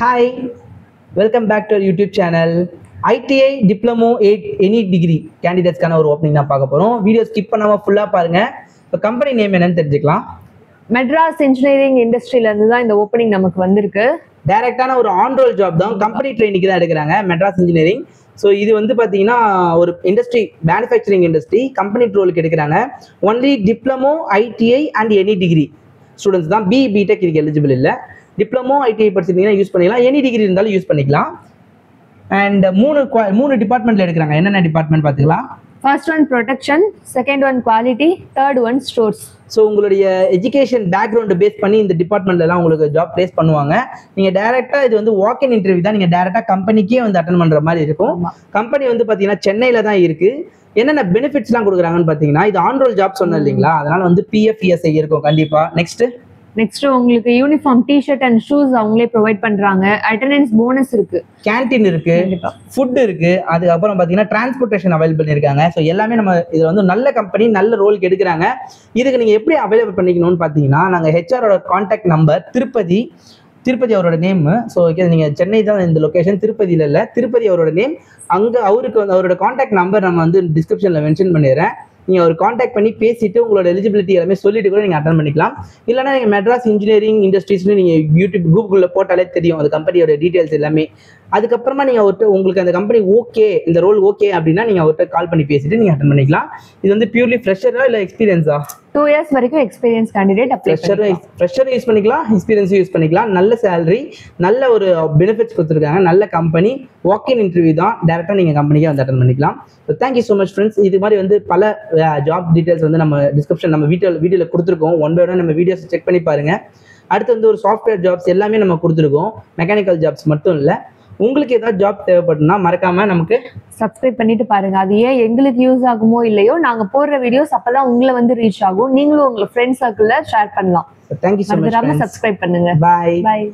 Hi, welcome back to our YouTube channel. ITI Diploma 8 Any Degree கேண்டிடேட்ஸ்க்கான ஒரு opening தான் பார்க்க போகிறோம். வீடியோ ஸ்கிப் பண்ணாமல் ஃபுல்லாக பாருங்கள். இப்போ கம்பெனி நேம் என்னன்னு தெரிஞ்சுக்கலாம். மெட்ராஸ் இன்ஜினியரிங் இண்டஸ்ட்ரியிலேருந்து தான் இந்த ஓப்பனிங் நமக்கு வந்திருக்கு. டைரக்டான ஒரு ஆன் ரோல் ஜாப் தான், கம்பெனி ட்ரைனிங்க்கு தான் எடுக்கிறாங்க மெட்ராஸ் இன்ஜினியரிங். ஸோ இது வந்து பார்த்தீங்கன்னா ஒரு இண்டஸ்ட்ரி, மேனுஃபேக்சரிங் இண்டஸ்ட்ரி, கம்பெனி ரோலுக்கு எடுக்கிறாங்க. Only diploma ITI and any degree students தான். பிடெக் இதுக்கு எலிஜிபிள் இல்லை. டிப்ளமோ ஐடிஐ படிச்சிருந்தீங்கன்னா யூஸ் பண்ணிக்கலாம், எனி டிகிரி இருந்தாலும் யூஸ் பண்ணிக்கலாம். அண்ட் மூணு டிபார்ட்மெண்ட்ல எடுக்கிறாங்க. என்னென்ன டிபார்ட்மெண்ட் பார்த்துக்கலாம். First one protection, second one quality, third one stores. So உங்களுடைய எஜுகேஷன் பேக்ரவுண்டு பேஸ் பண்ணி இந்த டிபார்ட்மெண்ட்லாம் உங்களுக்கு ஜாப் பிளேஸ் பண்ணுவாங்க. நீங்கள் டேரெக்டாக இது வந்து வாக் இன் இன்டர்வியூ தான், நீங்கள் டேரெக்டாக கம்பெனிக்கே வந்து அட்டன் பண்ணுற மாதிரி இருக்கும். கம்பெனி வந்து பார்த்தீங்கன்னா சென்னையில் தான் இருக்குது. என்னென்ன பெனிஃபிட்ஸ்லாம் கொடுக்குறாங்கன்னு பார்த்தீங்கன்னா, இது ஆன் ரோல் ஜாப் சொன்னேன் இல்லைங்களா, அதனால வந்து பிஎஃப் இஎஸ்ஐ இருக்கும் கண்டிப்பாக. நெக்ஸ்ட் உங்களுக்கு யூனிஃபார்ம், டிஷர்ட் அண்ட் ஷூஸ் அவங்களே ப்ரொவைட் பண்றாங்க. அட்டெண்டன்ஸ் போனஸ் இருக்கு, கேன்டீன் இருக்கு, ஃபுட் இருக்கு, அதுக்கப்புறம் பார்த்தீங்கன்னா டிரான்ஸ்போர்ட்டேஷன் அவைலபிள் பண்ணியிருக்காங்க. ஸோ எல்லாமே நம்ம இது வந்து நல்ல கம்பெனி, நல்ல ரோலுக்கு எடுக்கிறாங்க. இதுக்கு நீங்கள் எப்படி அவைலபிள் பண்ணிக்கணும்னு பார்த்தீங்கன்னா, நாங்கள் ஹெச்ஆரோட கான்டாக்ட் நம்பர் திருப்பதி அவரோட நேம். ஸோ ஓகே, நீங்கள் சென்னை தான் இந்த லொக்கேஷன், திருப்பதியில் இல்லை, திருப்பதி அவரோட நேம். அங்கே அவருக்கு வந்து அவரோட கான்டாக்ட் நம்பர் நம்ம வந்து டிஸ்கிரிப்ஷனில் மென்ஷன் பண்ணிடுறேன். நீங்கள் ஒரு காண்டாக்ட் பண்ணி பேசிட்டு உங்களோட எலிஜிபிலிட்டி எல்லாமே சொல்லிட்டு கூட நீங்கள் அட்டன் பண்ணிக்கலாம். இல்லைனா நீங்கள் மெட்ராஸ் இன்ஜினியரிங் இண்டஸ்ட்ரீஸ்னு நீங்கள் யூடியூப் கூகுளில் போட்டாலே தெரியும் அது கம்பெனியோட டீட்டெயில்ஸ் எல்லாமே. அதுக்கப்புறமா நீங்கள் உங்களுக்கு அந்த கம்பெனி ஓகே, இந்த ரோல் ஓகே அப்படின்னா நீங்கள் அவர்கிட்ட கால் பண்ணி பேசிட்டு நீங்கள் அட்டன் பண்ணிக்கலாம். இது வந்து பியூர்லி ஃப்ரெஷரா இல்லை எக்ஸ்பீரியன்ஸா? 2 years வரைக்கும் எக்ஸ்பீரியன்ஸ் கேண்டிடேட் அப்ளை பண்ணலாம். ஃப்ரெஷர் யூஸ் பண்ணிக்கலாம், எக்ஸ்பீரியன்ஸும் யூஸ் பண்ணிக்கலாம். நல்ல சேலரி, நல்ல ஒரு பெனிஃபிட்ஸ் கொடுத்துருக்காங்க, நல்ல கம்பெனி, வாக் இன் இன்டர்வியூ தான், டேரெக்டாக நீங்கள் கம்பெனிக்கே வந்து அட்டன் பண்ணிக்கலாம். So thank you so much friends. இது மாதிரி வந்து பல ஜாப் டீட்டெயில்ஸ் வந்து நம்ம டிஸ்கிரிப்ஷன் நம்ம வீடியோவில் கொடுத்துருக்கோம். ஒன் பை ஒன் நம்ம வீடியோஸ் செக் பண்ணி பாருங்கள். அடுத்து வந்து ஒரு சாஃப்ட்வேர் ஜாப்ஸ் எல்லாமே நம்ம கொடுத்துருக்கோம், மெக்கானிக்கல் ஜாப்ஸ் மட்டும் இல்லை. உங்களுக்கு ஏதாவது ஜாப் தேவைப்படுனா மறக்காம நமக்கு சப்ஸ்கிரைப் பண்ணிட்டு பாருங்க. அது ஏன் எங்களுக்கு யூஸ் ஆகுமோ இல்லையோ, நாங்க போடுற வீடியோஸ் அப்பதான் உங்களை வந்து ரீச் ஆகும். நீங்களும் உங்க ஃப்ரெண்ட்ஸ் சர்க்கிள்ல ஷேர் பண்ணலாம். Thank you so much. சப்ஸ்கிரைப் பண்ணுங்க. பாய்.